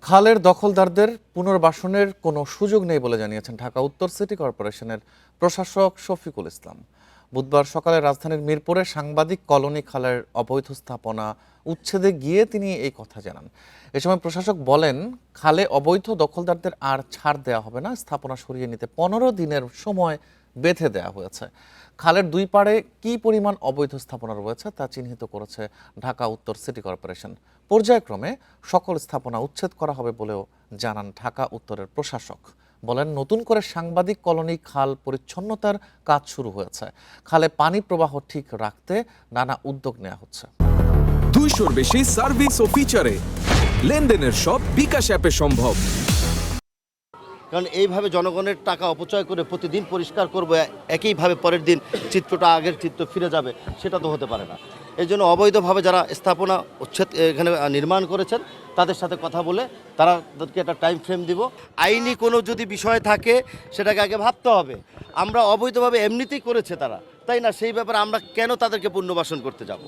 খালের দখলদারদের পুনর্বাসনের কোনো সুযোগ নেই বলে জানিয়েছেন ঢাকা উত্তর সিটি কর্পোরেশনের প্রশাসক শফিকুল ইসলাম। বুধবার সকালে রাজধানীর মিরপুরে সাংবাদিক কলোনি খালের অবৈধ স্থাপনা উচ্ছেদে গিয়ে তিনি এই কথা জানান। এ সময় প্রশাসক বলেন, খালে অবৈধ দখলদারদের আর ছাড় দেওয়া হবে না, স্থাপনা সরিয়ে নিতে 15 দিনের সময় বেঁধে দেওয়া হয়েছে। খালের দুই পাড়ে কী পরিমাণ অবৈধ স্থাপনা রয়েছে তা চিহ্নিত করেছে ঢাকা উত্তর সিটি কর্পোরেশন। পর্যায়ক্রমে সকল স্থাপনা উচ্ছেদ করা হবে বলেও জানান ঢাকা উত্তরের প্রশাসক। বলেন, নতুন করে সাংবাদিক কলোনি খাল পরিচ্ছন্নতার কাজ শুরু হয়েছে। খালে পানি প্রবাহ ঠিক রাখতে নানা উদ্যোগ নেওয়া হচ্ছে। 200-র বেশি সার্ভিস ও ফিচারে লেনদেনের সব বিকাশ অ্যাপে সম্ভব। কারণ এইভাবে জনগণের টাকা অপচয় করে প্রতিদিন পরিষ্কার করবো, একইভাবে পরের দিন চিত্রটা আগের চিত্র ফিরে যাবে, সেটা তো হতে পারে না। এই জন্য অবৈধভাবে যারা স্থাপনা উচ্ছেদ এখানে নির্মাণ করেছেন তাদের সাথে কথা বলে তাদেরকে একটা টাইম ফ্রেম দিব। আইনি কোনো যদি বিষয় থাকে সেটাকে আগে ভাবতে হবে। আমরা অবৈধভাবে এমনিতেই করেছে তারা, তাই না? সেই ব্যাপারে আমরা কেন তাদেরকে পুনর্বাসন করতে যাব?